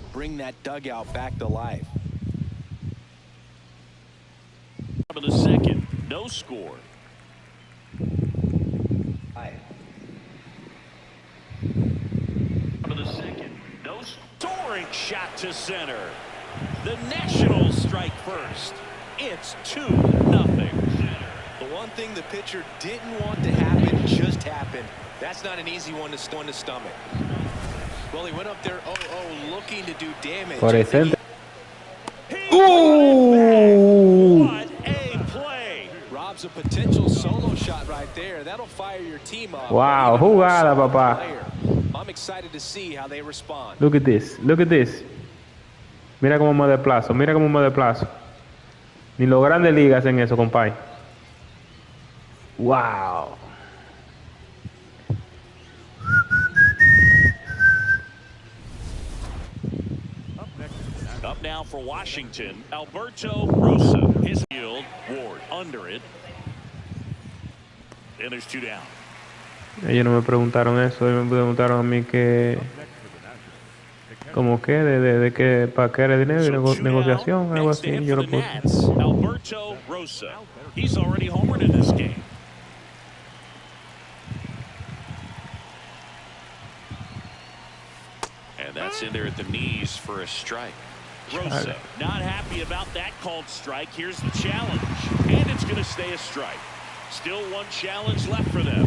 could bring that dugout back to life. Top of the second, no score. Top of the second, no soaring shot to center. The Nationals strike first. It's 2-0. The one thing the pitcher didn't want to happen just happened. That's not an easy one to stomach. Well, he went up there, looking to do damage. Por el centro. What a play! Robs a potential solo shot right there. That'll fire your team up. Wow, jugada, papá. I'm excited to see how they respond. Look at this. Look at this. Mira cómo me desplazo. Mira cómo me desplazo. Ni los grandes ligas hacen eso, compadre. Wow. Up now for Washington, Alberto Rosa. His field, Ward under it. And there's 2 down. Ellos no me preguntaron eso, ellos me preguntaron a mí que... ¿Cómo qué? ¿De qué? ¿Para qué era dinero? ¿Negociación? Algo así, yo lo puse. Alberto Rosa. He's already homered in this game. And that's in there at the knees for a strike. Rosa not happy about that called strike. Here's the challenge. And it's going to stay a strike. Still one challenge left for them.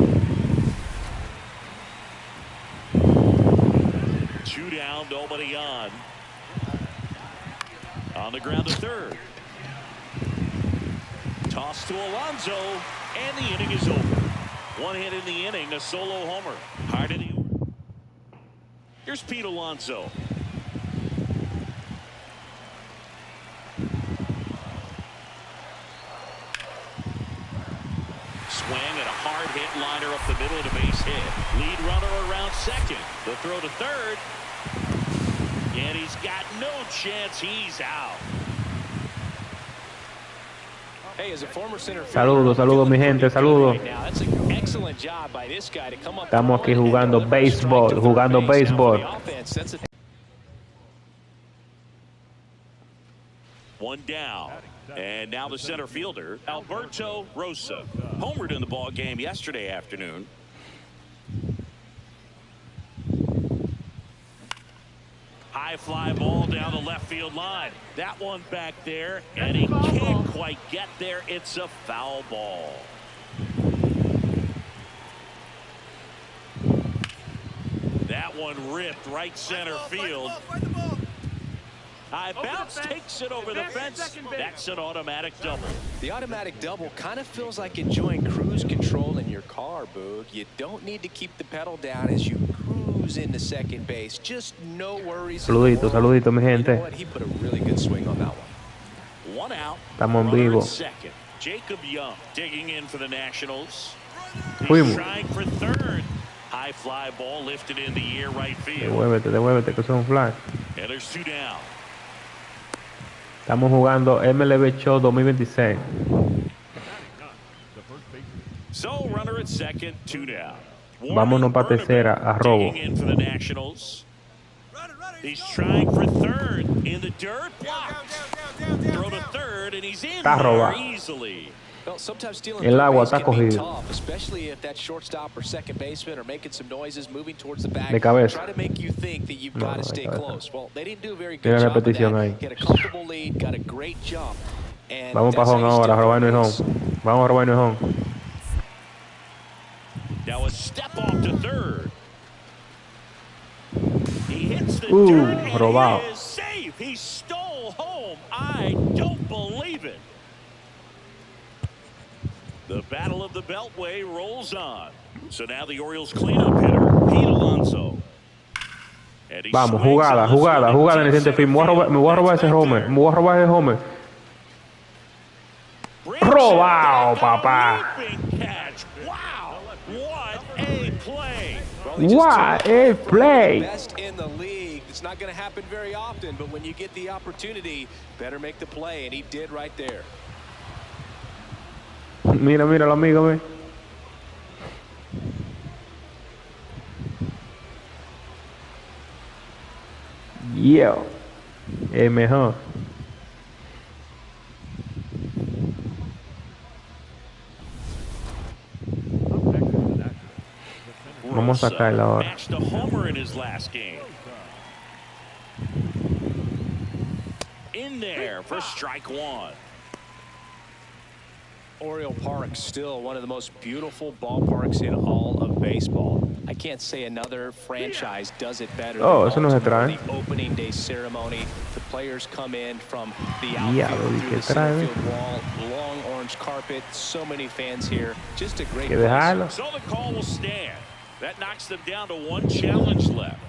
2 down, nobody on. On the ground to third. Toss to Alonso, and the inning is over. 1 hit in the inning, a solo homer. Hard in the... Here's Pete Alonso. Swing and a hard hit liner up the middle and a base hit. Lead runner around second. The throw to third. And he's got no chance. He's out. Hey, as a former center Saludos, saludos mi gente, saludos. That's an excellent job by this guy to come up. Estamos aquí jugando béisbol, jugando béisbol. 1 down. And now the center fielder, Alberto Rosa. Homered in the ball game yesterday afternoon. High fly ball down the left field line. That one back there, and he can't quite get there. It's a foul ball. That one ripped right center field. High bounce takes it over the fence. That's an automatic double. The automatic double kind of feels like enjoying cruise control in your car, Boog. You don't need to keep the pedal down as you cruise into second base. Just no worries. Saludito, saludito, mi gente. You know what? He put a really good swing on that one. 1 out. Estamos en vivo. Second. Jacob Young digging in for the Nationals. Fuimos. He's trying for third. High fly ball lifted in the air right field. Devuélvete, devuélvete, que son fly. And there's 2 down. Estamos jugando MLB Show 2026. So runner at second, 2 down. Vámonos para tercera, a robo. In for the Nationals. He's trying for third in the dirt. Blocked. Throw to third, and he's in there easily. Well, sometimes stealing El agua base está can be cogido. tough, especially if that shortstop or second baseman are making some noises, moving towards the bag. De cabeza. Try to make you think that you've got to stay close. Well, they didn't do a very good Tiene job of repetición that. ahí. Get a comfortable lead, got a great jump. And Vamos para home ahora, a robarnos el home. Vamos a robarnos el home. Now a step off to third. He hits the dirt and robado. he is safe. He stole home. I don't believe it. The battle of the Beltway rolls on. So now the Orioles cleanup hitter, Pete Alonso. Vamos, jugada, jugada, jugada en el siguiente fin. Me voy a robar ese homer. Me voy a robar ese homer. Robado, papá. Wow, what a play. What a play. Best in the league. It's not going to happen very often, but when you get the opportunity, better make the play, and he did right there. Mira, mira, lo amigo, ve. Yo, el mejor. Vamos a sacarla ahora. Matched a homer in his last game. In there for strike one. Oriole Park still one of the most beautiful ballparks in all of baseball. I can't say another franchise does it better Oh, than eso no se trae. the opening day ceremony. The players come in from the Ya, outfield lo through que the center trae. field wall, long orange carpet, so many fans here. Just a great Que place. dejarlo. So the call will stand. That knocks them down to one challenge left.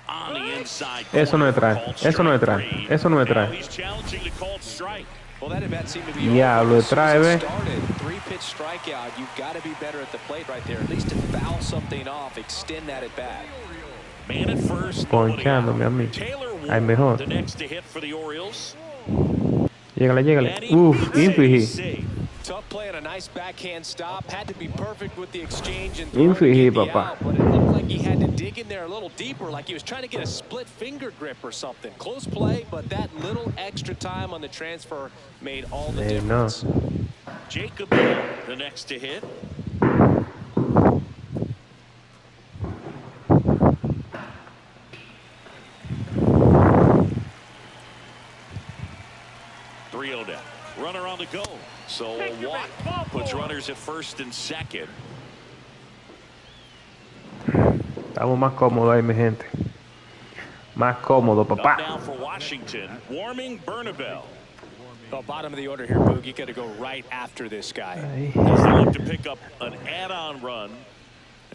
On the inside. Eso no me trae. Eso no me trae. Eso no me Now trae. he's challenging the called strike. Well, that event seemed to be Diablo, over as soon as trae, it ve. started. 3-pitch strikeout. You've got to be better at the plate right there. At least to foul something off, extend that at bat. Man at first. Nobody out. Ponchándome a mí. Taylor Ay, Ward, mejor. the next to hit for the Orioles. Llégale, llégale. And he Uf, beats it. infigi. Safe. Tough play and a nice backhand stop. Had to be perfect with the exchange and Infigi, throw to get the papá. out, but it looked like he had to dig in there a little deeper, like he was trying to get a split finger grip or something. Close play, but that little extra time on the transfer made all the difference. Jacob Hill, the next to hit. Down. Runner on the go. So a walk puts runners at first and second. Estamos más cómodos ahí, mi gente. Más cómodo, papá. Now for Washington, warming Bernabel. The bottom of the order here, Boog. You got to go right after this guy. As they look to pick up an add-on run,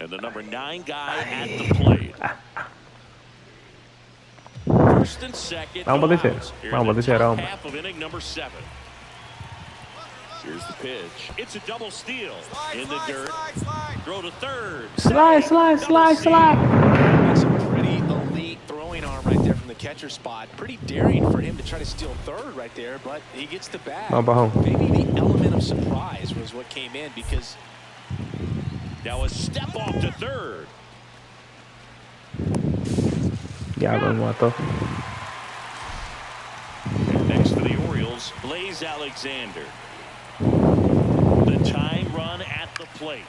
and the number 9 guy at the plate. First and second. Vamos a decir. Vamos a decir, hombre. Half of inning number 7. Here's the pitch. It's a double steal in the dirt. Throw to third. Slide. That's a pretty elite throwing arm right there from the catcher spot. Pretty daring for him to try to steal third right there, but he gets the bag. Maybe the element of surprise was what came in because now a step off to third. Ya lo mató. Next for the Orioles, Blaze Alexander. The tying run at the plate.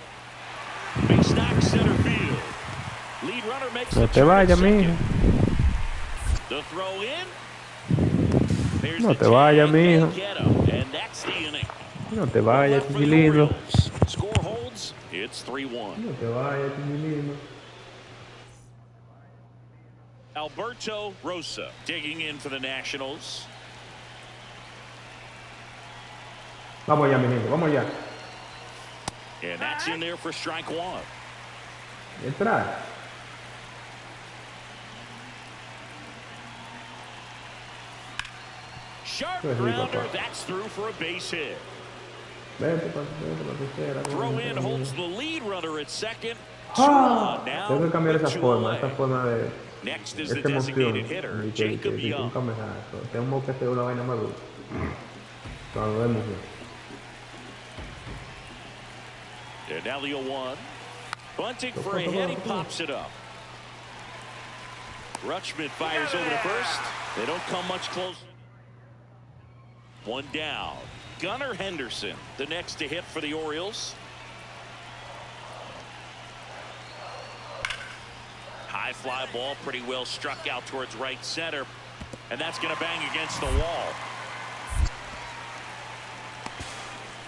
Big stock center field. Lead runner makes No te vayas, mijo. The throw in. There's No the te vayas, tag, mijo. they get him, and that's the inning. No te vayas, Left for the chiquilino. Orioles. Score holds. It's 3-1. No te vayas, chiquilino. Alberto Rosa digging in for the Nationals. Vamos allá, mi gente. Vamos allá. And that's in there for strike one. Entrar. Sharp grounder. That's through for a base hit. Throw in holds the lead runner at second. Tengo que cambiar esa forma de Next is the esa emoción. designated hitter, Jacob Young. Tenemos que hacer una vaina más dura. Cuando vemos. And now the 0-1. Bunting for a hit. He pops it up. Rutschman fires over to first. They don't come much closer. One down. Gunnar Henderson, the next to hit for the Orioles. High fly ball, pretty well struck out towards right center. And that's going to bang against the wall.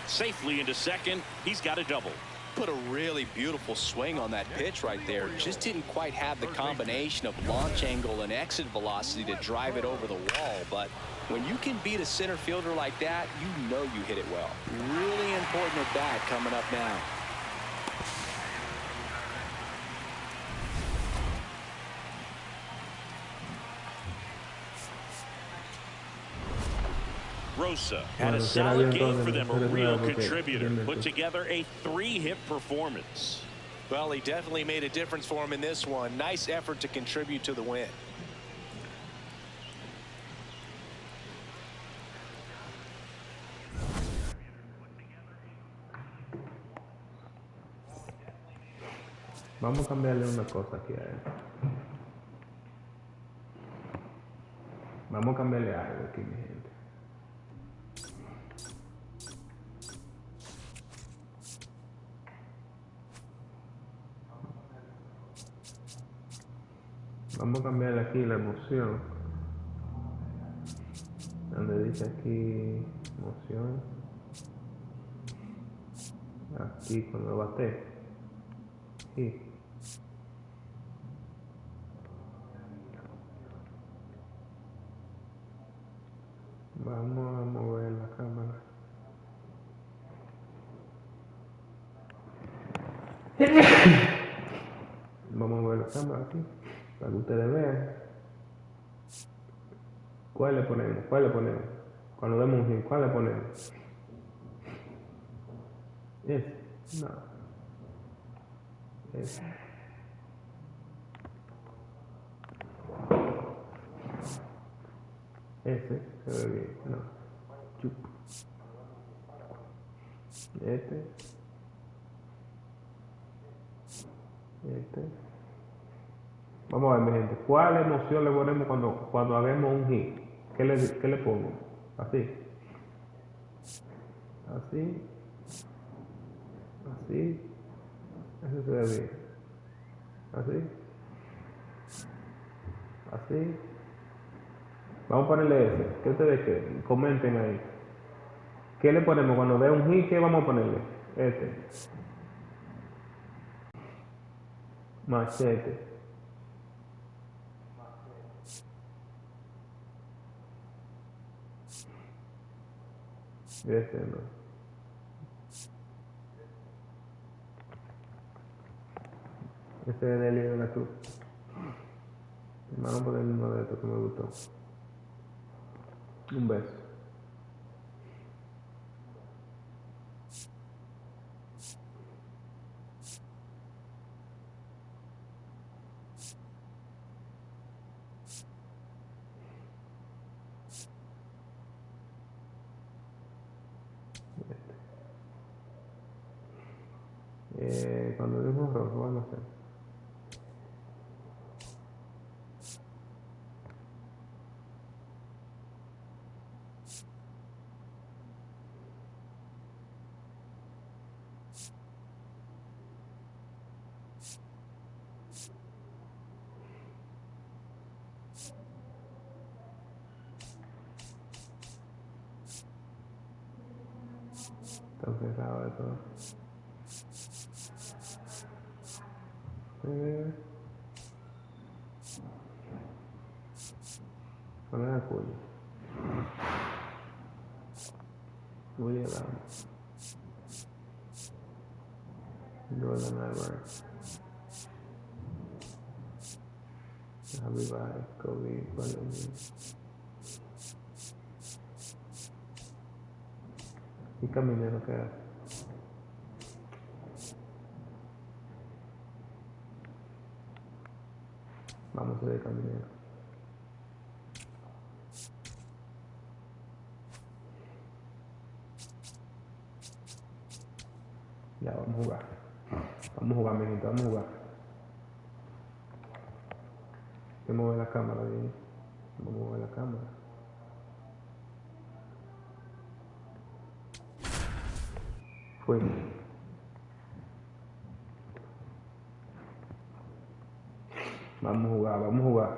Safely into second. He's got a double. put a really beautiful swing on that pitch right there. Just didn't quite have the combination of launch angle and exit velocity to drive it over the wall. But when you can beat a center fielder like that, you know you hit it well. Really important at bat coming up now. Rosa had a solid game for them, a real contributor. Put together a 3-hit performance. Well, he definitely made a difference for him in this one. Nice effort to contribute to the win. Vamos a cambiarle una cosa aquí a él. Vamos a cambiarle algo aquí, mi gente. Vamos a cambiarle aquí la emoción. Donde dice aquí emoción. Aquí cuando bate. Aquí. Vamos a mover la cámara. Vamos a mover la cámara aquí. Para que ustedes vean. ¿Cuál le ponemos? ¿Cuál le ponemos? Cuando demos un hit, ¿cuál le ponemos? No. Ese se ve bien. No. Chup. Este. Vamos a ver, mi gente. ¿Cuál emoción le ponemos cuando hagamos un hit? ¿Qué le pongo? Así. Así. Así. Eso se ve bien. Así. Así. Vamos a ponerle ese. ¿Qué ustedes creen? Comenten ahí. ¿Qué le ponemos cuando vea un hit? ¿Qué vamos a ponerle? Este. Machete. Este no. Este es el de la cruz. Vamos a poner uno de estos que me gustó. Un beso. Cuando vemos rojo, vamos a hacer. Está cerrado de todo. Poner a cuello. William Adams. Jordan Alvarez. Javi Baez, Kobe, Valencia. Y Caminero que hace. Vamos a ver Caminero. Ya, vamos a jugar. Vamos a jugar, mi gente, vamos a jugar. Hay que mover la cámara bien. Vamos a mover la cámara. Fue. Vamos a jugar, vamos a jugar.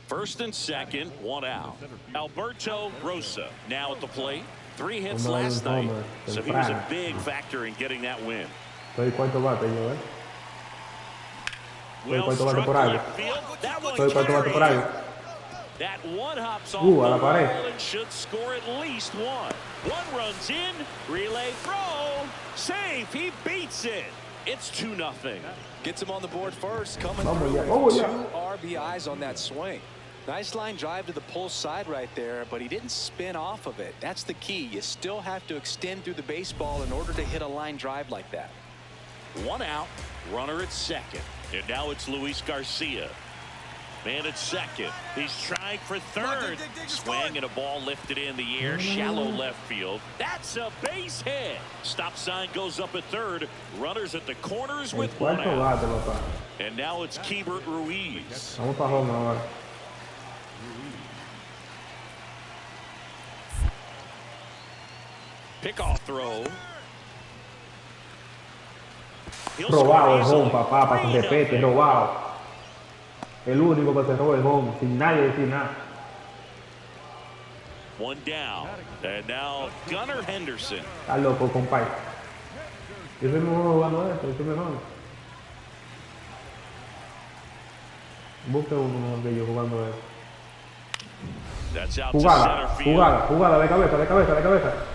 First and second, one out. Alberto Rosa now at the plate. 3 hits last night, so he was a big factor in getting that win. Estoy cuánto bate yo, Well struck left field. That one carried. That one hops off the wall and should score at least one. One runs in, relay throw, safe. He beats it. It's 2-0. Gets him on the board first, coming through with 2 RBIs on that swing. Nice line drive to the pull side right there, but he didn't spin off of it. That's the key. You still have to extend through the baseball in order to hit a line drive like that. 1 out, runner at second. And now it's Luis Garcia. Man at second. He's trying for third. Swing and a ball lifted in the air. Shallow left field. That's a base hit. Stop sign goes up at third. Runners at the corners with 1 out. And now it's Keibert Ruiz. Pickoff throw. Robado el home, papá, para que respete, robado. El único que se roba el home, sin nadie decir nada. One down. And now Gunnar Henderson. Está loco, compadre. Yo soy mejor jugando esto, yo soy mejor. Busque uno mejor que yo jugando esto. That's out to center field. Jugada, de cabeza.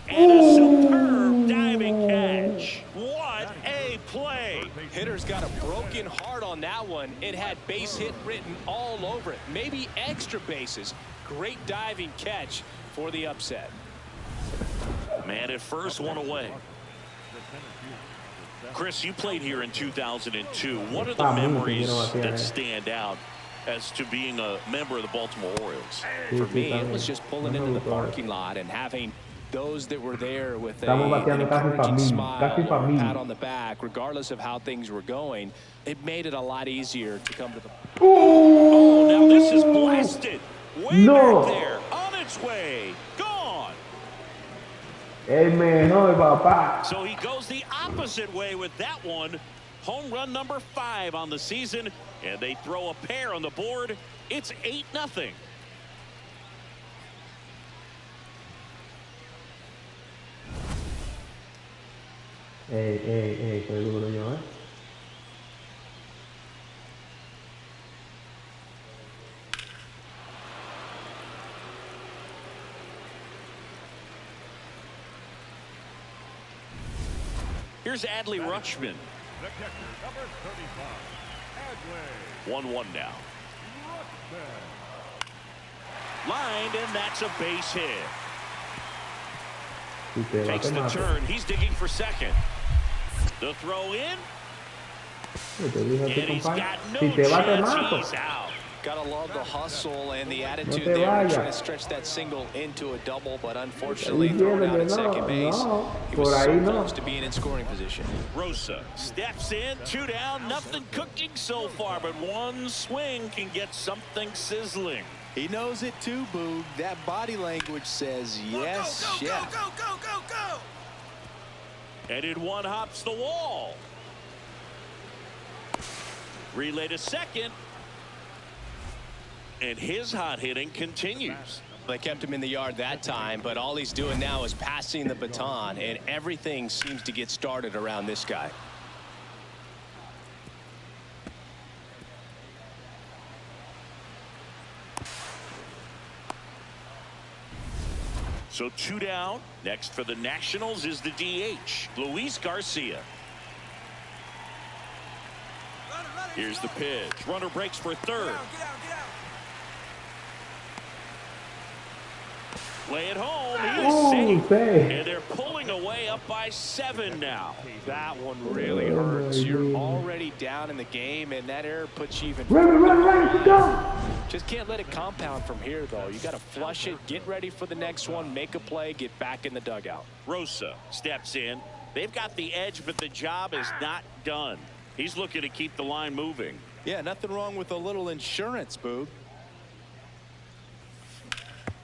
And a superb diving catch. What a play. Hitter's got a broken heart on that one. It had base hit written all over it. Maybe extra bases. Great diving catch for the upset. Man at first, one away. Chris, you played here in 2002. What are the memories that stand out as to being a member of the Baltimore Orioles? For me, it was just pulling into the parking lot and having those that were there with an encouraging smile or a pat on the back, regardless of how things were going. It made it a lot easier to come to the... Oh, now this is blasted. Way back there, on its way, gone. El mejor, papá. So he goes the opposite way with that one. Home run number 5 on the season, and they throw a pair on the board. It's 8-0. Qué duro yo, Here's Adley Rutschman. 1-1 now. Lined, and that's a base hit. Takes the turn. He's digging for second. The throw in. And he's got no chance. He's out. Gotta love the hustle and the attitude there, trying to stretch that single into a double, but unfortunately thrown out at second base. He was so close to being in scoring position. Rosa steps in, 2 down, nothing cooking so far, but one swing can get something sizzling. He knows it too, Boog. That body language says yes, chef. Go. And in one hops the wall. Relay to second. And his hot hitting continues. They kept him in the yard that time, but all he's doing now is passing the baton, and everything seems to get started around this guy. So 2 down. Next for the Nationals is the DH, Luis Garcia. Here's the pitch. Runner breaks for third. Play it home. He is safe. And they're pulling away up by 7 now. That one really hurts. You're already down in the game, and that error puts you even. Just can't let it compound from here, though. You got to flush it, get ready for the next one, make a play, get back in the dugout. Rosa steps in. They've got the edge, but the job is not done. He's looking to keep the line moving. Yeah, nothing wrong with a little insurance, Boog.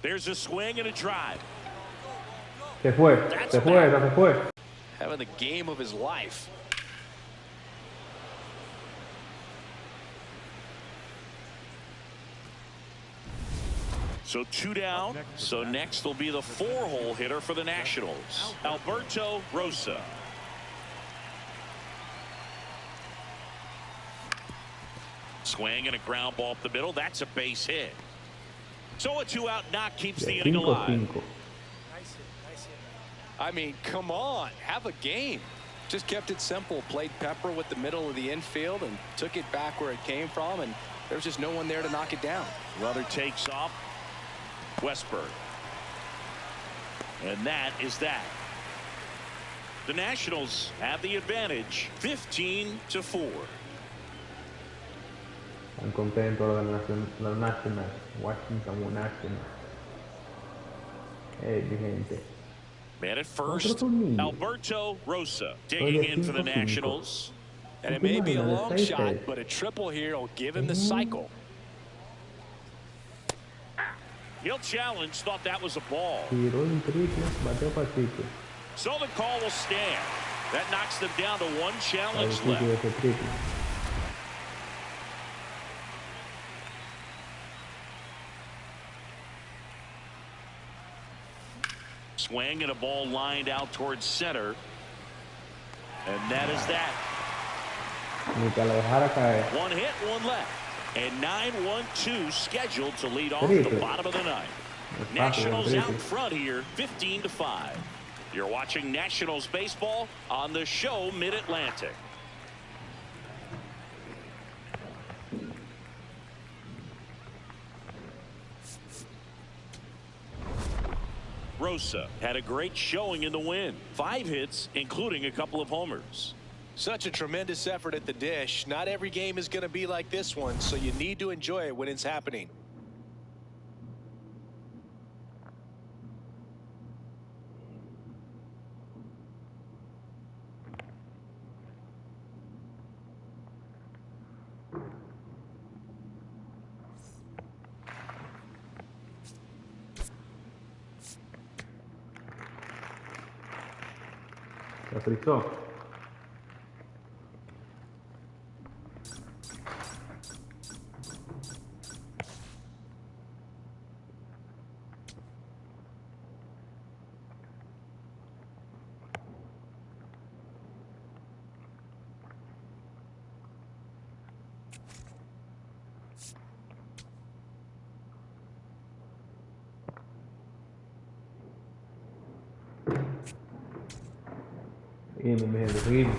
There's a swing and a drive. Se fue. Having the game of his life. So 2 down. So next will be the 4-hole hitter for the Nationals, Alberto Rosa. Swing and a ground ball up the middle. That's a base hit. So a 2-out knock keeps the inning alive. Nice hit. I mean, come on, have a game. Just kept it simple. Played pepper with the middle of the infield and took it back where it came from, and there's just no one there to knock it down. Runner takes off. Westberg. And that is that. The Nationals have the advantage, 15-4. Están contentos los Nationals. Washington Nationals. Hey, mi gente. Man at first, Alberto Rosa digging in for the Nationals. And it may be a long shot, but a triple here will give him the cycle. He'll challenge, thought that was a ball. Tiró un triple, bateó para triple. So the call will stand. That knocks them down to one challenge left. Swing and a ball lined out towards center. And that is that. One hit, one left. And 9-1-2 scheduled to lead off the bottom of the ninth. Nationals out front here, 15-5. You're watching Nationals baseball on the show Mid-Atlantic. Rosa had a great showing in the win. 5 hits, including a couple of homers. Such a tremendous effort at the dish. Not every game is going to be like this one, so you need to enjoy it when it's happening. La frizó. Seguimos, mi gente, seguimos.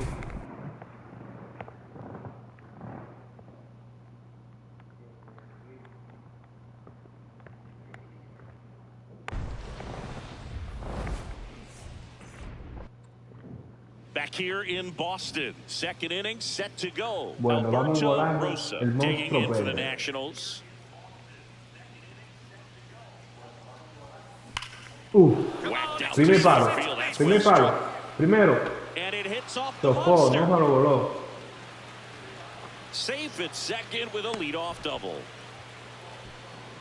Back here in Boston, second inning set to go. Bueno, vamos Alberto volando. Rosa El digging in for the monstruo Nationals. Whacked out Primer to palo. center field. That's Primer well struck. palo. Primero. And it hits off the Tocó, monster. no se lo voló. Safe at second with a leadoff double.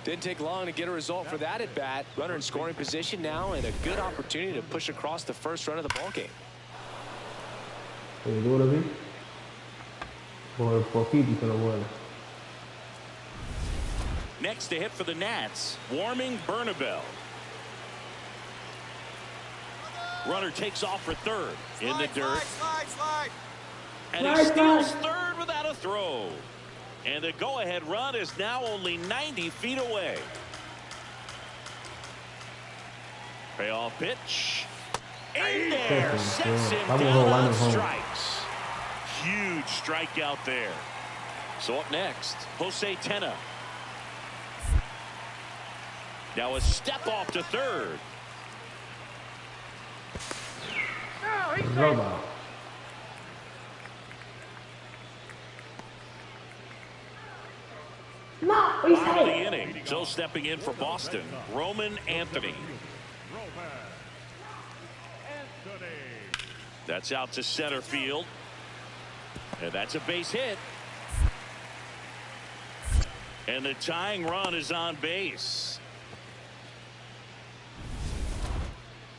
Didn't take long to get a result for that at bat. Runner in scoring position now, and a good opportunity to push across the first run of the ballgame. Duro, sí. Por poquito se lo vuelve. Next to hit for the Nats, Warming Bernabel. Runner takes off for third in the dirt. And he steals third without a throw. And the go-ahead run is now only 90 feet away. Payoff pitch. In there. Sets him down on strikes. Huge strikeout there. So up next, Jose Tena. Now a step off to third. Roma. Bottom of the inning. So stepping in for Boston, Roman Anthony. That's out to center field. And that's a base hit. And the tying run is on base.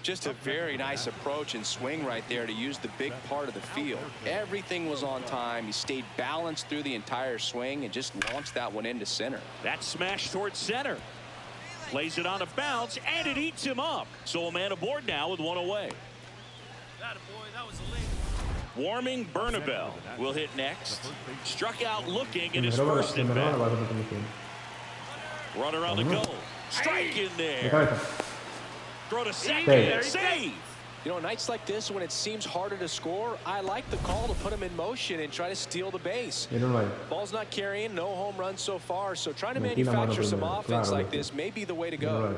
Just a very nice approach and swing right there to use the big part of the field. Everything was on time. He stayed balanced through the entire swing and just launched that one into center. That smash towards center. Plays it on a bounce, and it eats him up. So a man aboard now with one away. Warming Bernabel will hit next. Struck out looking in his first at bat. Runner on the go. Strike in there. Throw to second. Save. You know, nights like this when it seems harder to score, I like the call to put him in motion and try to steal the base. Ball's not carrying, no home runs so far, so trying to manufacture some offense like this may be the way to go.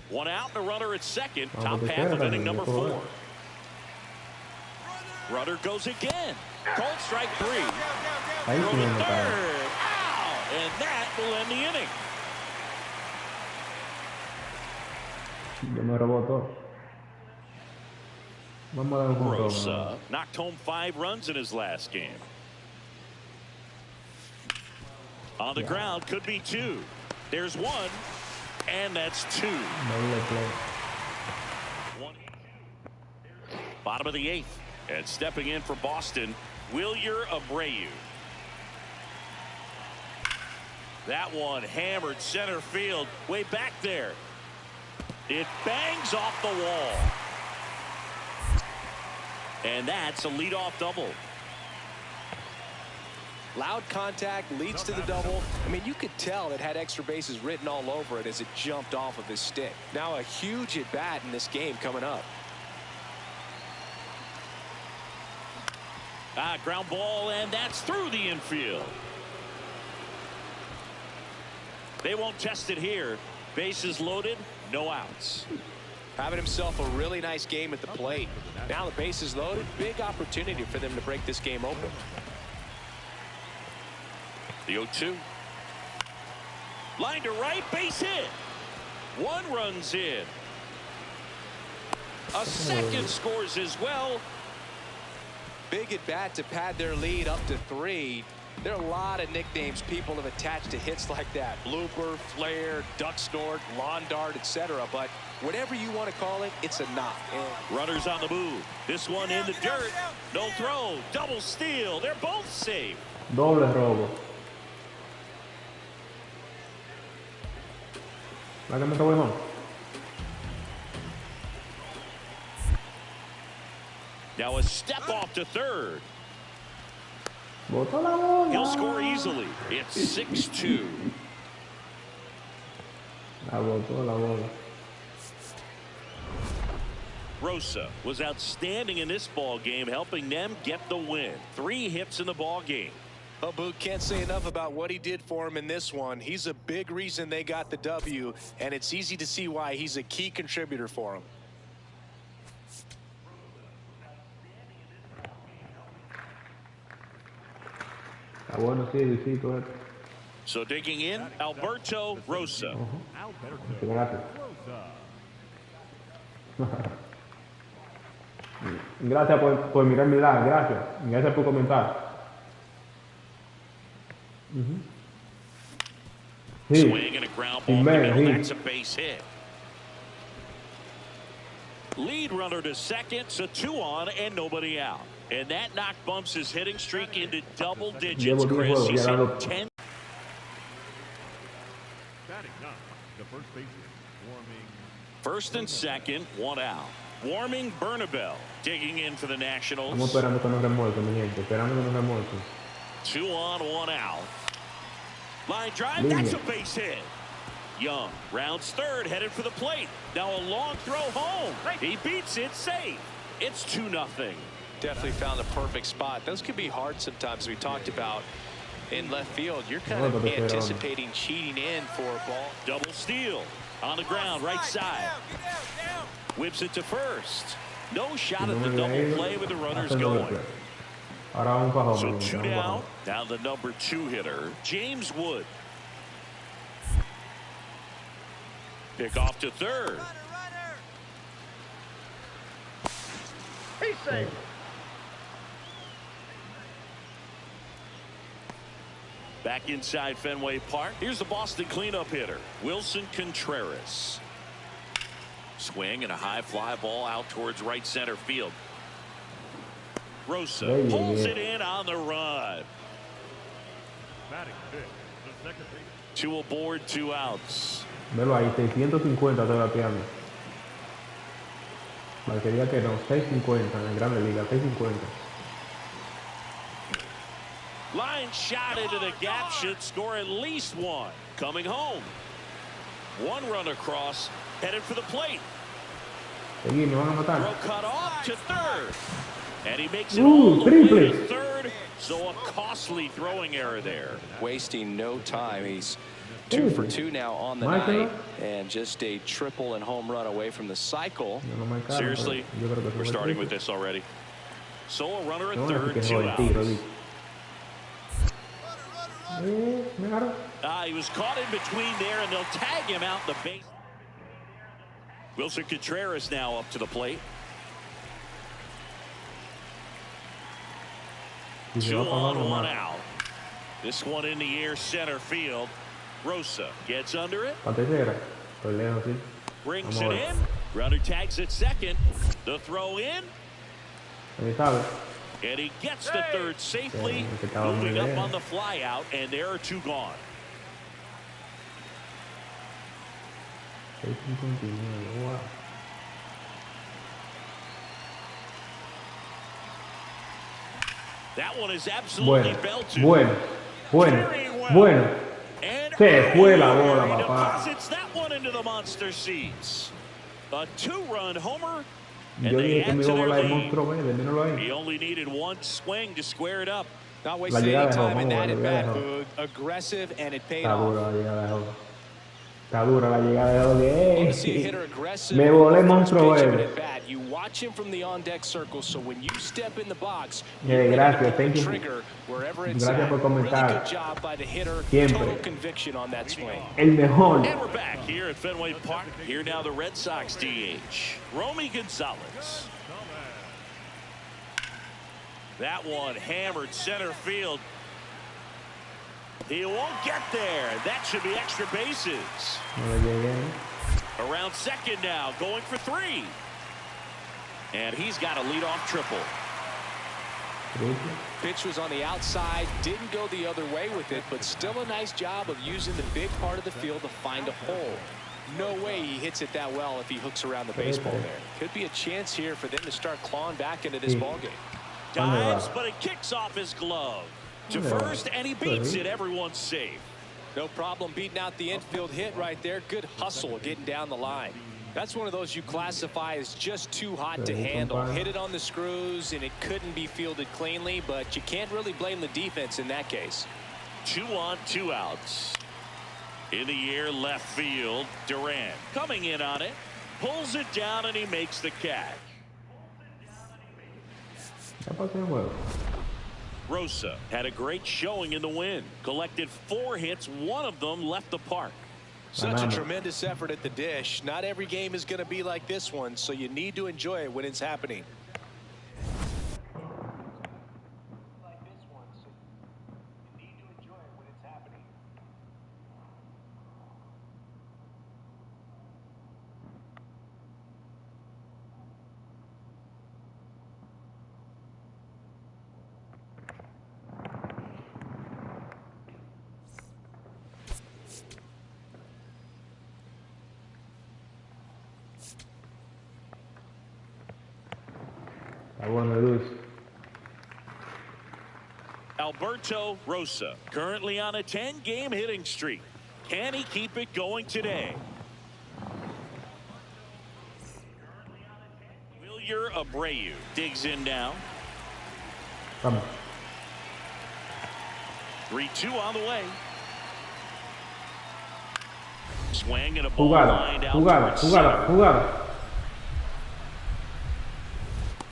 One out and a runner at second. Top half of inning number 4. Runner goes again. Cold strike 3. Throw to third. Ow! And that will end the inning. Yo me robó todo. Vamos a dar un Rosa knocked home 5 runs in his last game. On the ground, could be 2. There's 1, and that's 2. Bottom of the 8th, and stepping in for Boston, Wilyer Abreu. That one hammered center field, way back there. It bangs off the wall. And that's a leadoff double. Loud contact leads to the double. I mean, you could tell it had extra bases written all over it as it jumped off of his stick. Now a huge at bat in this game coming up. Ground ball, and that's through the infield. They won't test it here. Bases loaded, no outs. Having himself a really nice game at the plate. Now the bases loaded, big opportunity for them to break this game open. The 0-2. Line to right, base hit. 1 runs in. A second scores as well. Big at bat to pad their lead up to 3. There are a lot of nicknames people have attached to hits like that. Blooper, flare, duck snort, lawn dart, etc. But whatever you want to call it, it's a knock. Runners on the move. This one in the dirt. No throw. Double steal. They're both safe. Doble robo. La que me robó el home. Now a step off to third. Botó la bola. He'll score easily. It's 6-2. La botó la bola. Rosa was outstanding in this ball game, helping them get the win. 3 hits in the ball game. Well, Boot, can't say enough about what he did for him in this one. He's a big reason they got the W, and it's easy to see why he's a key contributor for him. Está bueno, sí, visito esto. So digging in, Alberto Rosa. Gracias. Gracias por mirar mi live, gracias. Gracias por comentar. Sí. Swing and a ground ball in the middle. That's a base hit. Lead runner to second, so 2 on and nobody out. And that knock bumps his hitting streak into double digits, Chris. He's hit 10. First and second, 1 out. Warming Bernabel, digging in for the Nationals. Estamos esperando que nos remolquen, mi gente. Esperando que nos remolquen. 2 on, 1 out. Line drive, that's a base hit. Young rounds third, headed for the plate. Now a long throw home. He beats it, safe. It's 2-0. Definitely found a perfect spot. Those can be hard sometimes. We talked about in left field. You're kind of anticipating cheating in for a ball. Double steal on the ground, right side. Whips it to first. No shot at the double play with the runners going. So 2 down. Now the number 2 hitter, James Wood. Pick off to third. He's safe. Back inside Fenway Park. Here's the Boston cleanup hitter, Wilson Contreras. Swing and a high fly ball out towards right center field. Rosa pulls it in on the run. 2 aboard, 2 outs. Velo ahí, 650 estoy bateando. Marquería que no, 650 en el Grande Liga, 650. Line shot into the gap, should score at least 1. Coming home. 1 run across, headed for the plate. Seguí, me van a matar. Throw cut off to third. And he makes it all the way to third. So a costly throwing error there. Wasting no time. He's 2 for 2 now on the night, and just a triple and home run away from the cycle. Seriously, we're starting with this already. So a runner at third, 2 outs. He was caught in between there, and they'll tag him out the base. Wilson Contreras now up to the plate. 2 on, 1 out. This one in the air, center field. Rosa gets under it. Patecera. Estoy lejos, sí. Brings it in. Runner tags at second. The throw in. Ahí sabe. And he gets to third safely. Moving up on the fly out, and there are 2 gone. Wow. That one is absolutely belted. Bueno. Se fue la bola, papá. Deposits that one into the monster seats. A 2-run homer. Yo dije que me iba a volar el monstruo verde, míralo ahí. He only needed 1 swing to square it up. Not wasting any time in that at bat, Boog. Aggressive, and it paid off. Está dura la llegada de Jorge. Me volé monstruo verde. You watch him from the on-deck circle, so when you step in the box, gracias, thank you. Trigger wherever it's Gracias por comentar. Really good job by the hitter. Siempre. Total conviction on that swing. El mejor. And we're back here at Fenway Park. Here now the Red Sox DH, Romy Gonzalez. That one hammered center field. He won't get there. That should be extra bases. Around second now, going for 3. And he's got a leadoff triple. Pitch was on the outside, didn't go the other way with it, but still a nice job of using the big part of the field to find a hole. No way he hits it that well if he hooks around the baseball there. Could be a chance here for them to start clawing back into this ballgame. Dives, but it kicks off his glove to first, and he beats it. Everyone's safe. No problem beating out the infield hit right there. Good hustle getting down the line. That's one of those you classify as just too hot to handle. Hit it on the screws, and it couldn't be fielded cleanly, but you can't really blame the defense in that case. 2 on, 2 outs. In the air, left field. Duran coming in on it. Pulls it down, and he makes the catch. Rosa had a great showing in the win. Collected 4 hits. 1 of them left the park. Such a tremendous effort at the dish. Not every game is going to be like this one, so you need to enjoy it when it's happening. Alberto Rosa, currently on a 10-game hitting streak. Can he keep it going today? Wilyer Abreu digs in now. 3-2 on the way. Swing and a ball lined out. Jugada.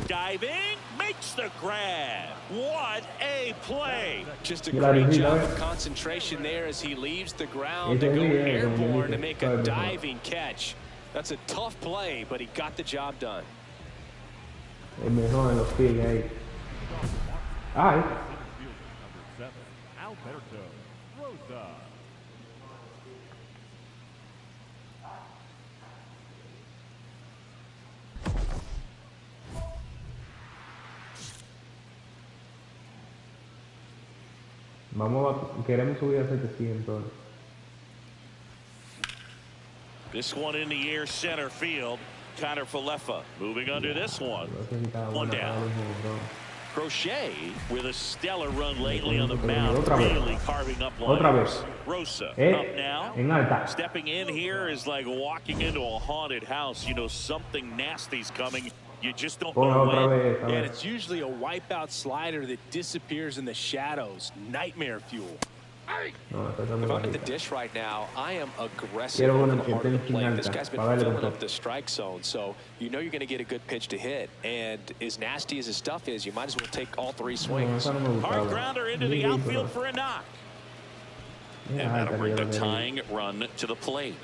Diving, makes the grab. What a play. Just a great job of concentration there as he leaves the ground to go airborne to make a diving catch. That's a tough play, but he got the job done. El mejor en los pies ahí. Ay. Alberto Rosa. Queremos subir a 700. This one in the air, center field. Connor Falefa moving under this one. 1 down. Crochet with a stellar run lately on the mound, really carving up lines. Rosa up now. Stepping in here is like walking into a haunted house. You know something nasty's coming. You just don't know when. And it's usually a wipeout slider that disappears in the shadows. Nightmare fuel. If I'm at the dish right now, I am aggressive over the heart of the plate. This guy's been filling up the strike zone, so you know you're going to get a good pitch to hit. And as nasty as his stuff is, you might as well take all 3 swings. Hard grounder into the outfield for a knock. And that'll bring the tying run to the plate.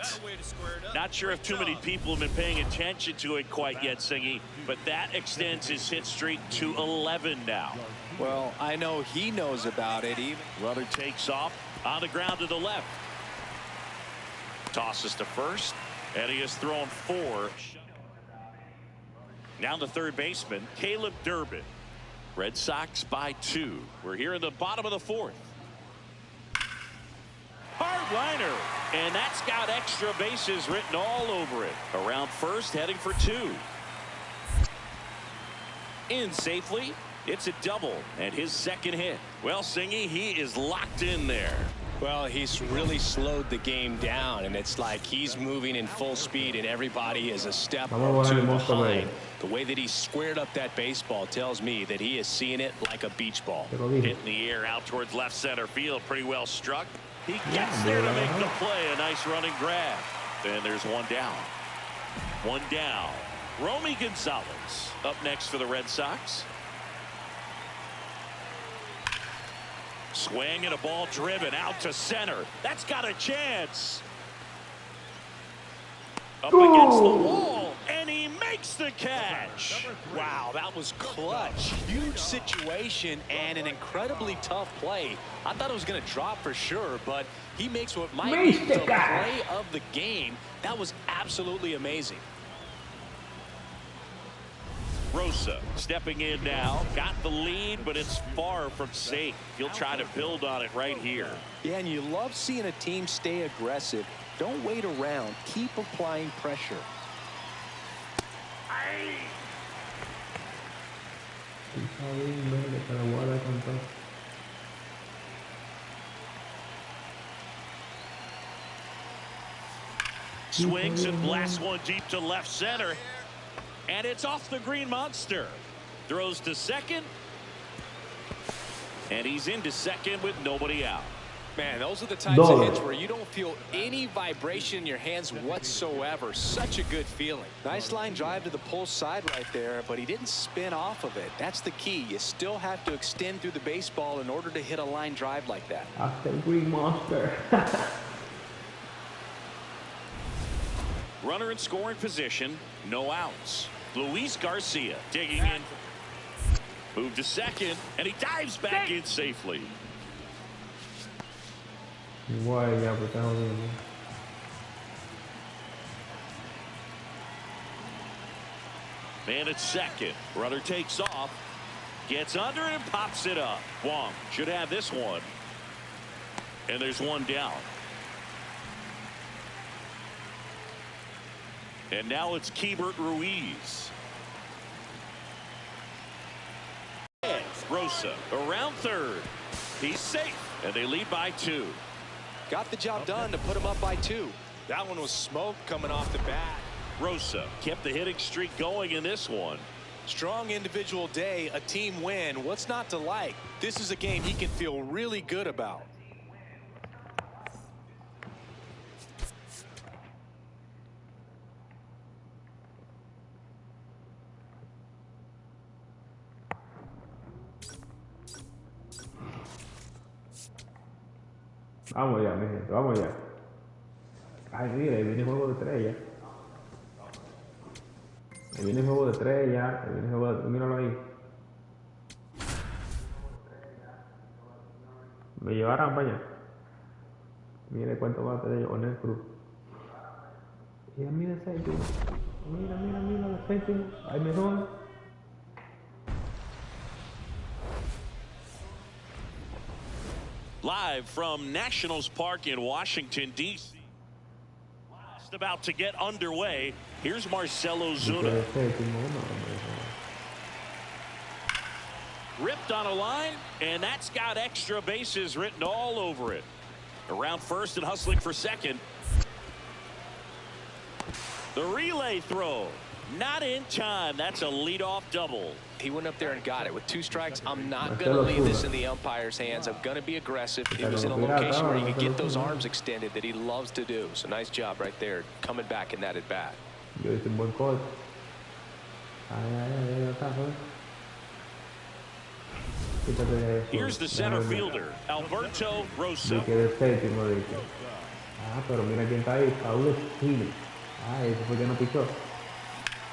Not sure if too many people have been paying attention to it quite yet, Singy, but that extends his hit streak to 11 now. Well, I know he knows about it. Even Runner takes off on the ground to the left. Tosses to first, and he has thrown 4. Now the third baseman, Caleb Durbin. Red Sox by 2. We're here in the bottom of the 4th. Hard liner, and that's got extra bases written all over it. Around first, heading for 2. In safely, it's a double, and his second hit. Well, Singy, he is locked in there. Well, he's really slowed the game down, and it's like he's moving in full speed, and everybody is a step or 2 behind. The way that he squared up that baseball tells me that he is seeing it like a beach ball. Hit in the air out towards left center field. Pretty well struck. He gets there to make the play. A nice running grab. And there's one down. One down. Romy Gonzalez up next for the Red Sox. Swing and a ball driven out to center. That's got a chance. Up against the wall, and he makes the catch. Wow, that was clutch. Huge situation and an incredibly tough play. I thought it was going to drop for sure, but he makes what might be the play of the game. That was absolutely amazing. Rosa stepping in now. Got the lead, but it's far from safe. He'll try to build on it right here. Yeah, and you love seeing a team stay aggressive. Don't wait around. Keep applying pressure. Swings and blasts one deep to left center. And it's off the green monster. Throws to second. And he's into second with nobody out. Man, those are the types of hits where you don't feel any vibration in your hands whatsoever. Such a good feeling. Nice line drive to the pull side right there, but he didn't spin off of it. That's the key. You still have to extend through the baseball in order to hit a line drive like that. After green monster. Runner in scoring position, no outs. Luis Garcia digging in. Move to second, and he dives back in safely. Man at second. Runner takes off. Gets under it and pops it up. Wong should have this one. And there's one down. And now it's Keibert Ruiz. Rosa around third. He's safe. And they lead by 2. Got the job done to put him up by 2. That one was smoke coming off the bat. Rosa kept the hitting streak going in this one. Strong individual day, a team win. What's not to like? This is a game he can feel really good about. Vamos ya, mi gente, vamos ya. Ay, mira, ahí viene el juego de estrella. Ahí viene el juego de estrella. Ahí viene el juego de... Míralo ahí. Me llevarán para allá. Mire cuánto va a tener con el Cruz. Mira, mira el séptimo. Mira, mira, mira el séptimo. Ahí mejor. Live from Nationals Park in Washington, D.C. Just about to get underway. Here's Marcelo Zuna. Ripped on a line, and that's got extra bases written all over it. Around first and hustling for second. The relay throw. Not in time. That's a leadoff double. He went up there and got it. With 2 strikes, I'm not going to leave this in the umpire's hands. I'm going to be aggressive. He was in a location where he could get those arms extended that he loves to do. So nice job right there, coming back in that at bat. Quítate de eso. Here's the center fielder, Alberto Rosa. De que de séptimo, de que. Ah, pero mira quién está ahí. Paul Steele. Ah, ese fue que no pichó.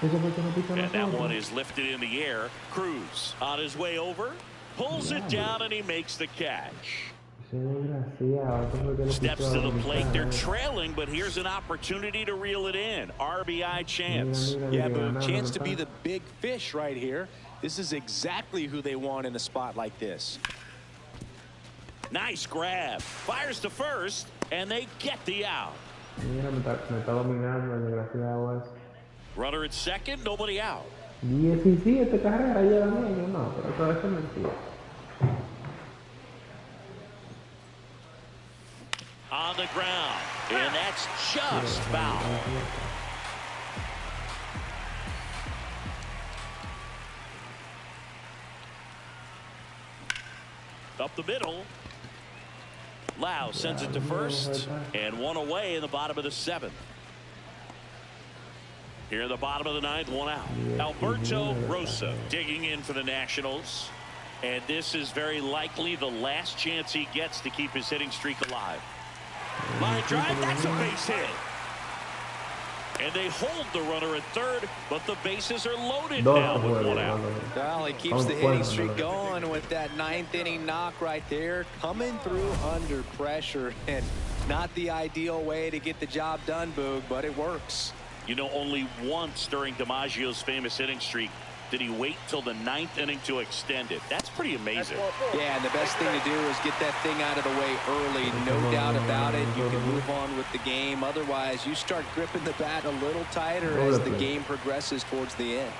Ese fue que no pichó. And that one is lifted in the air. Cruz on his way over. Pulls it down and he makes the catch. Steps to the plate. They're trailing, but here's an opportunity to reel it in. RBI chance. Yeah, but chance to be the big fish right here. This is exactly who they want in a spot like this. Nice grab. Fires to first, and they get the out. Runner at second, nobody out. 17 carreras llevan ellos, no, pero todo eso es mentira. On the ground, and that's just foul. Up the middle. Lau sends it to first, and one away in the bottom of the seventh. Here in the bottom of the ninth, one out. Alberto Rosa digging in for the Nationals. And this is very likely the last chance he gets to keep his hitting streak alive. Line drive, that's a base hit. And they hold the runner at third, but the bases are loaded now with one out. Well, he keeps the hitting streak going with that ninth inning knock right there, coming through under pressure, and not the ideal way to get the job done, Boog, but it works. You know, only once during DiMaggio's famous hitting streak did he wait till the ninth inning to extend it. That's pretty amazing. Yeah, and the best thing to do is get that thing out of the way early. No doubt about it. You can move on with the game. Otherwise, you start gripping the bat a little tighter as the game progresses towards the end.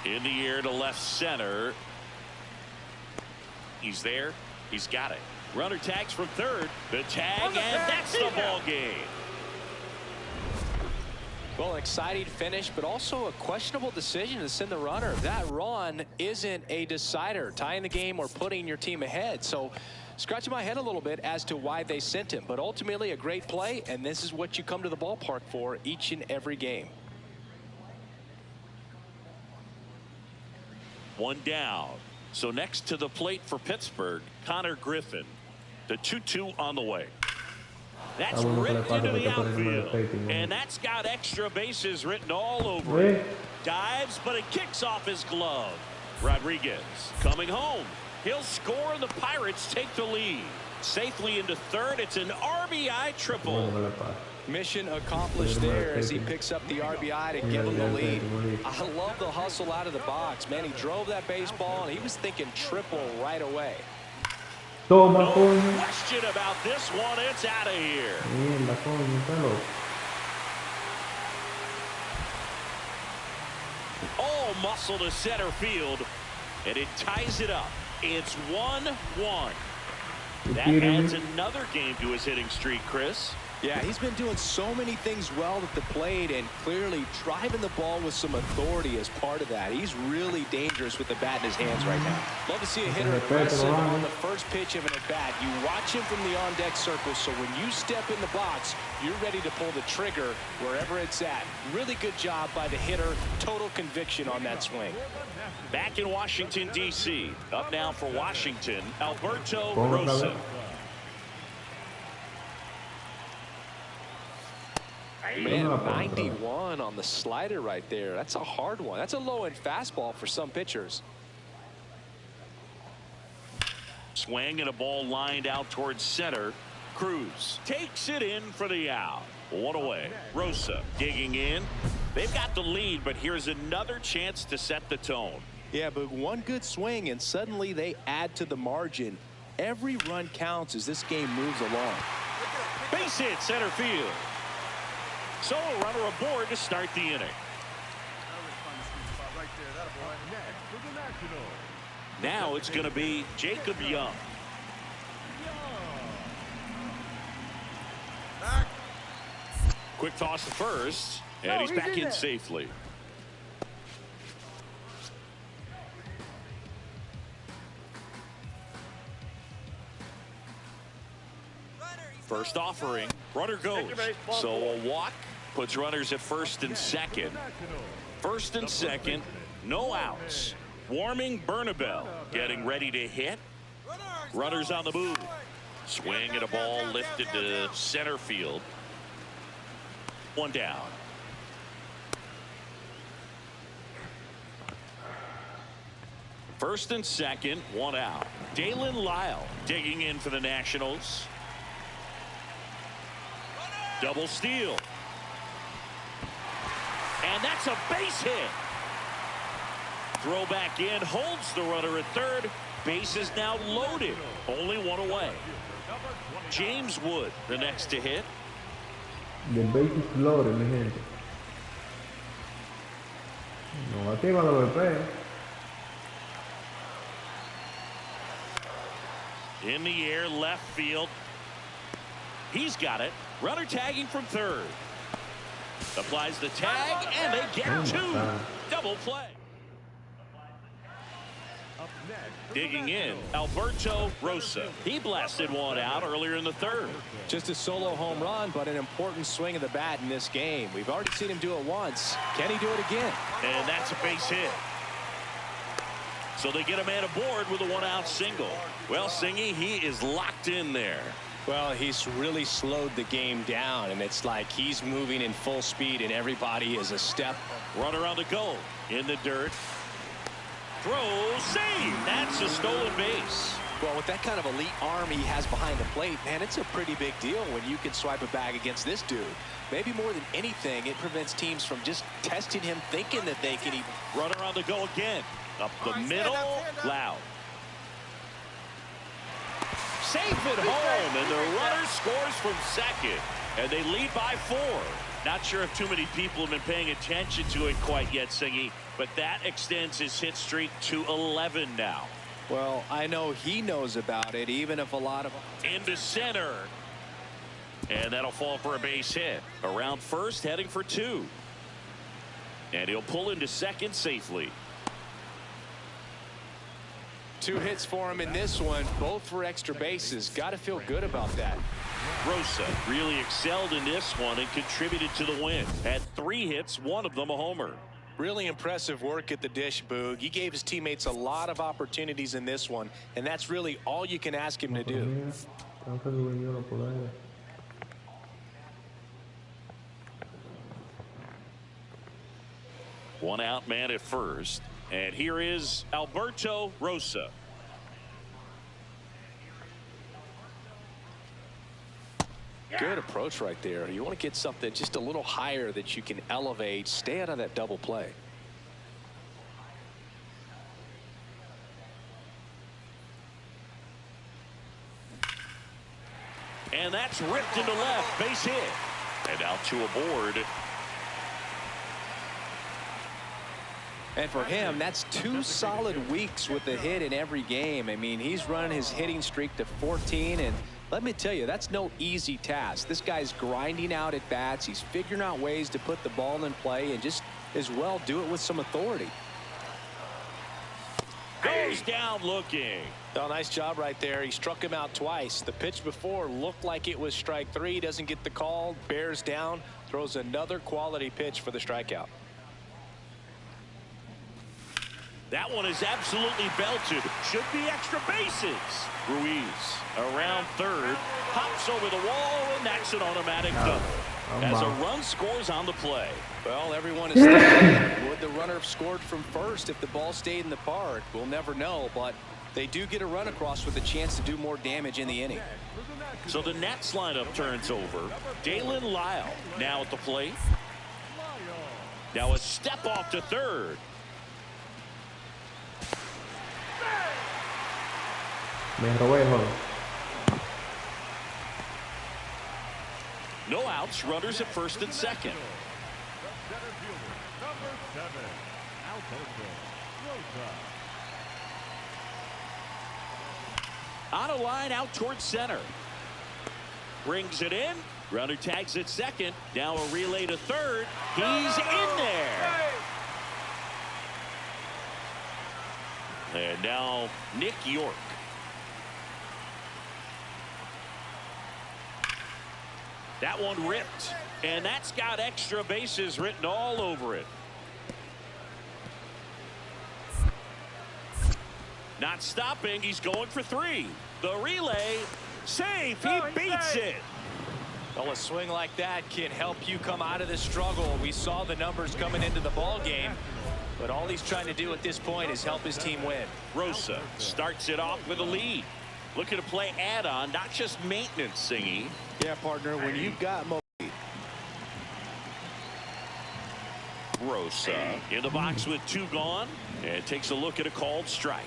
In the air to left center. He's there. He's got it. Runner tags from third. The tag, and that's the ball game. Well, exciting finish, but also a questionable decision to send the runner. That run isn't a decider, tying the game or putting your team ahead. So scratching my head a little bit as to why they sent him, but ultimately a great play, and this is what you come to the ballpark for each and every game. One down. So next to the plate for Pittsburgh, Connor Griffin. The 2-2 on the way. That's ripped into the outfield, and that's got extra bases written all over it. Dives, but it kicks off his glove. Rodriguez coming home. He'll score, and the Pirates take the lead. Safely into third. It's an RBI triple. Mission accomplished there as he picks up the RBI to give him the lead. I love the hustle out of the box. Man, he drove that baseball, and he was thinking triple right away. No question about this one. It's out of here. All muscle to center field, and it ties it up. It's 1-1. That adds another game to his hitting streak, Chris. Yeah, he's been doing so many things well at the plate and clearly driving the ball with some authority as part of that. He's really dangerous with the bat in his hands right now. Love to see a hitter aggressive on the first pitch of an at-bat. You watch him from the on-deck circle, so when you step in the box, you're ready to pull the trigger wherever it's at. Really good job by the hitter. Total conviction on that swing. Back in Washington, D.C. Up now for Washington, Alberto Rosa. Man, 91 on the slider right there. That's a hard one. That's a low-end fastball for some pitchers. Swing and a ball lined out towards center. Cruz takes it in for the out. One away. Rosa digging in. They've got the lead, but here's another chance to set the tone. Yeah, but one good swing, and suddenly they add to the margin. Every run counts as this game moves along. Base hit center field. So a runner aboard to start the inning. Now it's going to be Jacob Young. Quick toss to first, and he's back in safely. First offering, runner goes. So a walk puts runners at first and second. First and second, No outs. Warming Bernabel getting ready to hit. Runners on the move. Swing and a ball lifted to center field. One down. First and second, one out. Dalen Lyle digging in for the Nationals. Double steal. And that's a base hit. Throw back in, holds the runner at third. Base is now loaded. Only one away. James Wood, the next to hit. The base is loaded, mi gente. No activa la BP. In the air, left field. He's got it. Runner tagging from third. Applies the tag, and they get two. Double play. Digging in, Alberto Rosa. He blasted one out earlier in the third. Just a solo home run, but an important swing of the bat in this game. We've already seen him do it once. Can he do it again? And that's a base hit. So they get a man aboard with a one-out single. Well, Singy, he is locked in there. Well, he's really slowed the game down, and it's like he's moving in full speed, and everybody is a step. Runner on the go. In the dirt. Throw, save. That's a stolen base. Well, with that kind of elite arm he has behind the plate, man, it's a pretty big deal when you can swipe a bag against this dude. Maybe more than anything, it prevents teams from just testing him, thinking that they can even. Runner on the go again. Up the middle. Loud. Safe at home, and the runner scores from second. And they lead by 4. Not sure if too many people have been paying attention to it quite yet, Singy, but that extends his hit streak to 11 now. Well, I know he knows about it, even if a lot of. Into center. And that'll fall for a base hit. Around first, heading for 2. And he'll pull into second safely. 2 hits for him in this one, both for extra bases. Got to feel good about that. Rosa really excelled in this one and contributed to the win. Had 3 hits, one of them a homer. Really impressive work at the dish, Boog. He gave his teammates a lot of opportunities in this one, and that's really all you can ask him to do. One out man at first. And here is Alberto Rosa. Good approach right there. You want to get something just a little higher that you can elevate. Stay out of that double play. And that's ripped into left. Base hit. And out to a board. And for him, that's 2 solid weeks with a hit in every game. I mean, he's running his hitting streak to 14, and let me tell you, that's no easy task. This guy's grinding out at bats. He's figuring out ways to put the ball in play and just as well do it with some authority. Goes down looking. Oh, nice job right there. He struck him out twice. The pitch before looked like it was strike 3. Doesn't get the call. Bears down. Throws another quality pitch for the strikeout. That one is absolutely belted. Should be extra bases. Ruiz around third. Pops over the wall, and that's an automatic double. As a run scores on the play. Well, everyone is thinking, would the runner have scored from first if the ball stayed in the park? We'll never know, but they do get a run across with a chance to do more damage in the inning. So the Nats lineup turns over. Dalen Lyle now at the plate. Now a step off to third. Me robé el juego. No outs, runners at first and second. Center fielder, number 7, Alberto Rosa. On a line out towards center. Brings it in. Runner tags at second. Now a relay to third. He's in there. And now Nick York. That one ripped, and that's got extra bases written all over it. Not stopping. He's going for 3. The relay. Safe. He beats it. Well, a swing like that can help you come out of the struggle. We saw the numbers coming into the ball game, but all he's trying to do at this point is help his team win. Rosa starts it off with a lead. Looking to play add-on, not just maintenance, Singy. Yeah, partner, when you've got Rosa in the box with 2 gone, and takes a look at a called strike.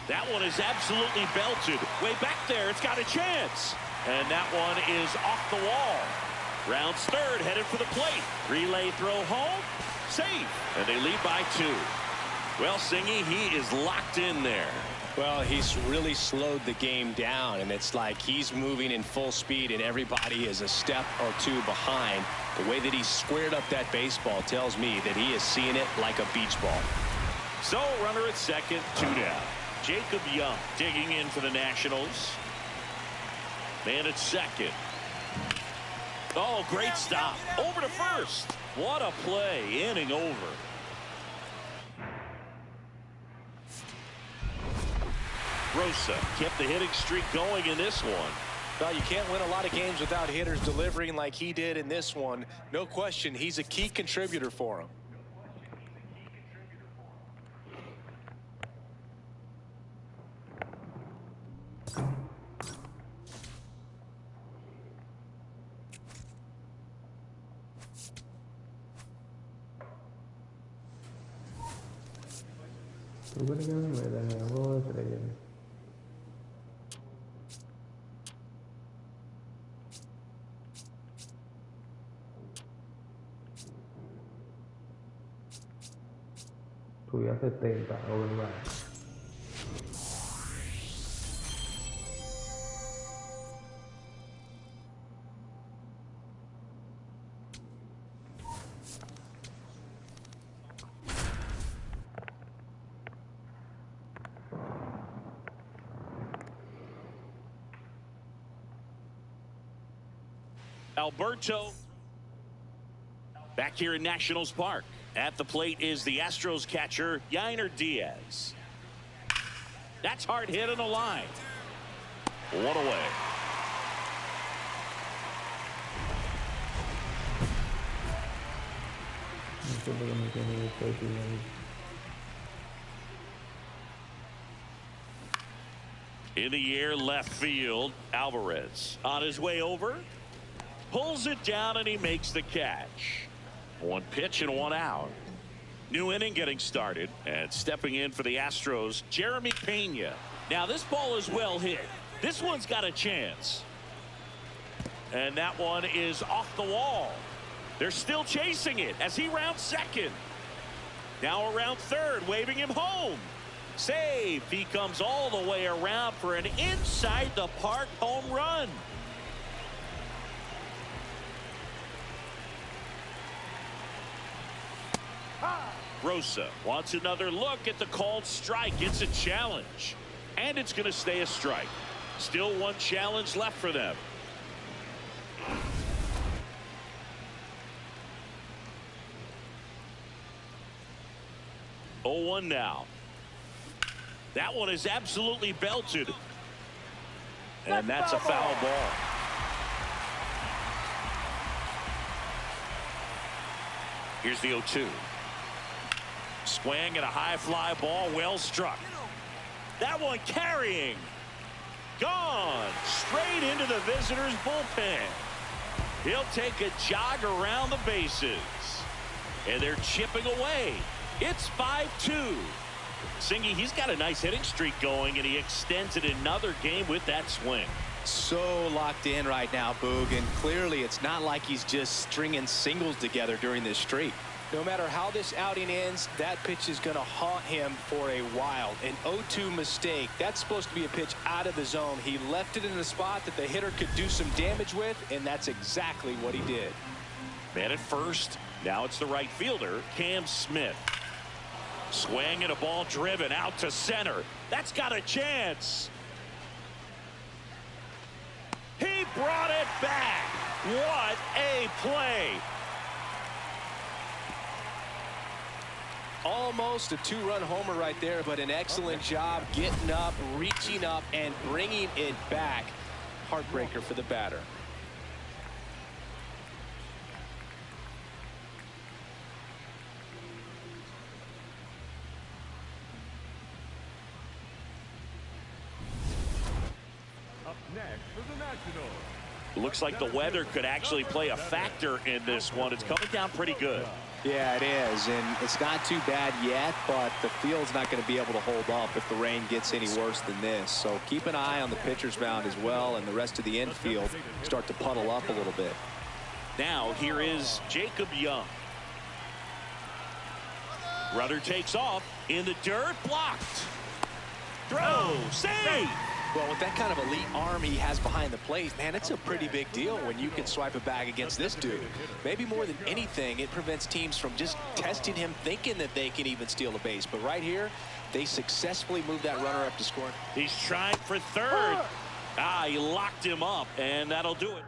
That one is absolutely belted. Way back there, it's got a chance. And that one is off the wall. Rounds third, headed for the plate. Relay throw home. Safe. And they lead by 2. Well, Singy, he is locked in there. Well, he's really slowed the game down, and it's like he's moving in full speed, and everybody is a step or 2 behind. The way that he squared up that baseball tells me that he is seeing it like a beach ball. So, runner at second, 2 down. Jacob Young digging in for the Nationals. Man at second. Oh, great stop. Over to first. What a play. Inning over. Rosa kept the hitting streak going in this one. Well, you can't win a lot of games without hitters delivering like he did in this one. No question, he's a key contributor for him. Subí a 70 overall. Alberto back here in Nationals Park. At the plate is the Astros catcher, Yainer Diaz. That's hard hit on the line. 1 away. In the air, left field. Alvarez on his way over. Pulls it down and he makes the catch. 1 pitch and 1 out. New inning getting started, and stepping in for the Astros, Jeremy Pena. Now this ball is well hit. This one's got a chance. And that one is off the wall. They're still chasing it as he rounds second. Now around third, waving him home. Save. He comes all the way around for an inside the park home run. Rosa wants another look at the called strike. It's a challenge, and it's going to stay a strike. Still 1 challenge left for them. Oh, 1 now. That one is absolutely belted, and that's a foul ball. Here's the 0-2. Swing and a high fly ball, well struck. That one carrying. Gone. Straight into the visitors' bullpen. He'll take a jog around the bases. And they're chipping away. It's 5-2. Singy, he's got a nice hitting streak going, and he extends it another game with that swing. So locked in right now, Boog, and clearly it's not like he's just stringing singles together during this streak. No matter how this outing ends, that pitch is going to haunt him for a while. An 0-2 mistake. That's supposed to be a pitch out of the zone. He left it in a spot that the hitter could do some damage with, and that's exactly what he did. Man at first. Now it's the right fielder, Cam Smith. Swing and a ball driven out to center. That's got a chance. He brought it back. What a play. Almost a two-run homer right there, but an excellent job getting up, reaching up, and bringing it back. Heartbreaker for the batter. Up next for the Nationals. Looks like the weather could actually play a factor in this one. It's coming down pretty good. Yeah, it is, and it's not too bad yet, but the field's not going to be able to hold up if the rain gets any worse than this. So keep an eye on the pitcher's mound as well, and the rest of the infield start to puddle up a little bit. Now here is Jacob Young. Runner takes off in the dirt, blocked. Throw, save. Well, with that kind of elite arm he has behind the plate, man, it's a pretty big deal when you can swipe a bag against this dude. Maybe more than anything, it prevents teams from just testing him, thinking that they can even steal a base. But right here, they successfully moved that runner up to score. He's trying for third. He locked him up, and that'll do it.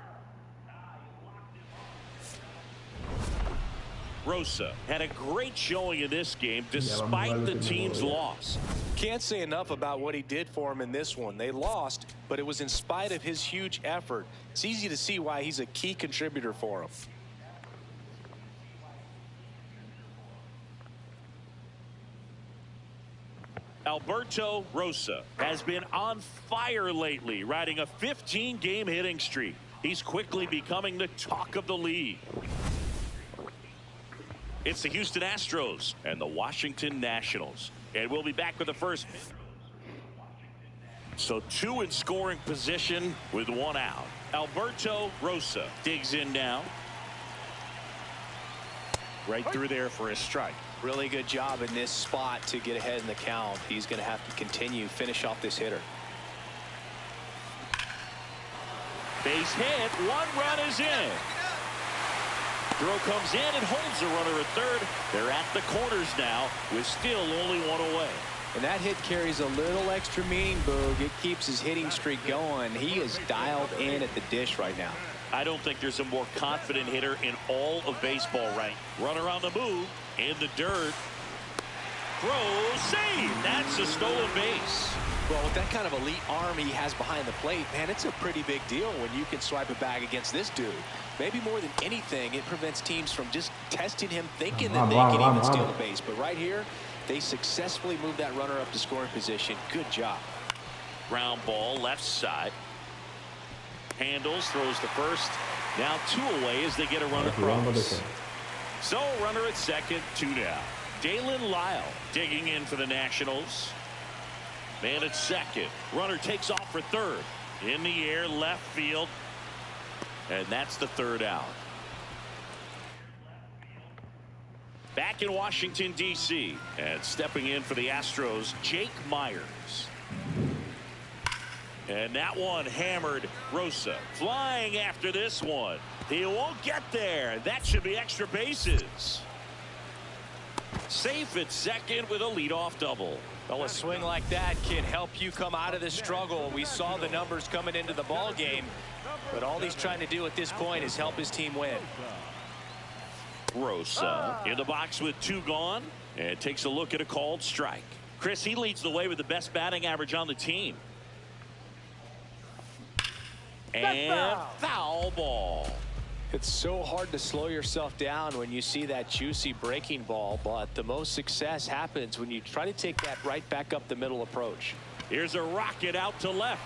Rosa had a great showing in this game despite the team's loss. Can't say enough about what he did for him in this one. They lost, but it was in spite of his huge effort. It's easy to see why he's a key contributor for him. Alberto Rosa has been on fire lately, riding a 15-game hitting streak. He's quickly becoming the talk of the league. It's the Houston Astros and the Washington Nationals. And we'll be back with the first. So two in scoring position with one out. Alberto Rosa digs in now. Right through there for a strike. Really good job in this spot to get ahead in the count. He's going to have to finish off this hitter. Base hit. One run is in. Throw comes in and holds the runner at third. They're at the corners now with still only one away. And that hit carries a little extra meaning, Boog. It keeps his hitting streak going. He is dialed in at the dish right now. I don't think there's a more confident hitter in all of baseball right. Runner on the move in the dirt. Throw, save. That's a stolen base. Well, with that kind of elite arm he has behind the plate, man, it's a pretty big deal when you can swipe a bag against this dude. Maybe more than anything, it prevents teams from just testing him, thinking that they can even steal a base. But right here, they successfully moved that runner up to scoring position. Good job. Ground ball left side. Handles, throws to first. Now two away as they get a run across. So runner at second, two down. Dalen Lyle digging in for the Nationals. Man at second. Runner takes off for third. In the air, left field. And that's the third out. Back in Washington, D.C. And stepping in for the Astros, Jake Myers. And that one hammered Rosa. Flying after this one. He won't get there. That should be extra bases. Safe at second with a leadoff double. Well, a swing like that can help you come out of this struggle. We saw the numbers coming into the ball game, but all he's trying to do at this point is help his team win. Rosa in the box with two gone and takes a look at a called strike. Chris, he leads the way with the best batting average on the team. And foul ball. It's so hard to slow yourself down when you see that juicy breaking ball, but the most success happens when you try to take that right back up the middle approach. Here's a rocket out to left.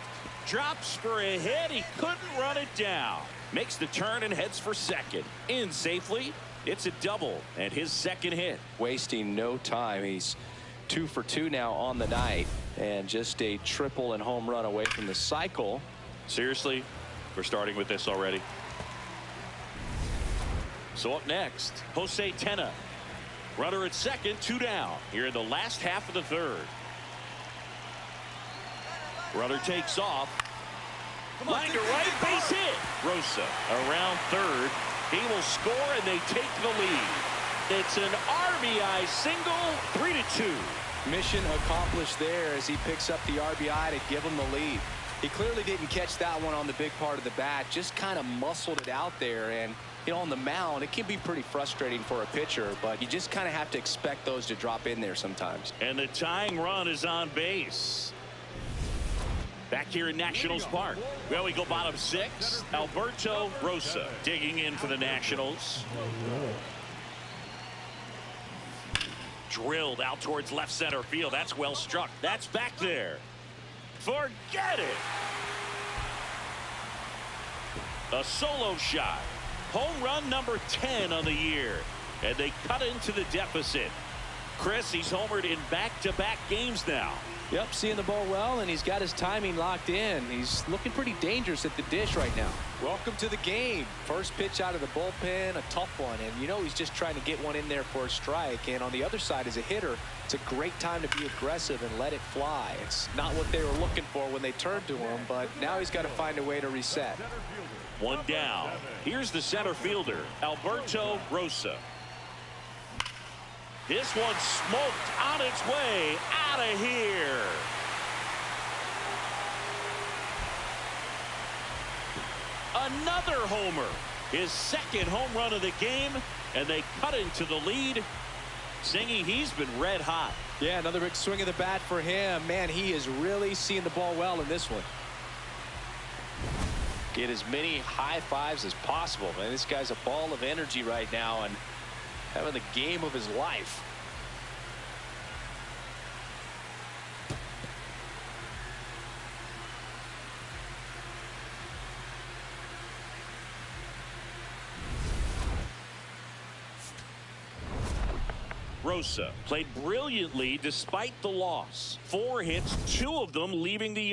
Drops for a hit. He couldn't run it down. Makes the turn and heads for second. In safely. It's a double and his second hit. Wasting no time. He's 2 for 2 now on the night and just a triple and home run away from the cycle. Seriously, we're starting with this already. So up next, Jose Tena. Runner at second, 2 down. Here in the last half of the third. Runner takes off. Line to right, base hit. Rosa around third. He will score and they take the lead. It's an RBI single, 3-2. Mission accomplished there as he picks up the RBI to give him the lead. He clearly didn't catch that one on the big part of the bat, just kind of muscled it out there. And on the mound, it can be pretty frustrating for a pitcher, but you just kind of have to expect those to drop in there sometimes. And the tying run is on base. Back here in Nationals Park. Well, we go bottom 6. Alberto Rosa digging in for the Nationals. Drilled out towards left center field. That's well struck. That's back there. Forget it. A solo shot. Home run number 10 on the year. And they cut into the deficit. Chris, he's homered in back-to-back games now. Yep, seeing the ball well, and he's got his timing locked in. He's looking pretty dangerous at the dish right now. Welcome to the game. First pitch out of the bullpen, a tough one. And, he's just trying to get one in there for a strike. And on the other side, as a hitter, it's a great time to be aggressive and let it fly. It's not what they were looking for when they turned to him, but now he's got to find a way to reset. One down. Here's the center fielder, Alberto Rosa. This one smoked on its way out of here. Another homer. His second home run of the game, and they cut into the lead. Zingy, he's been red hot. Yeah, another big swing of the bat for him. Man, he is really seeing the ball well in this one. Get as many high fives as possible, man. This guy's a ball of energy right now and having the game of his life. Rosa played brilliantly despite the loss. 4 hits, 2 of them leaving the yard.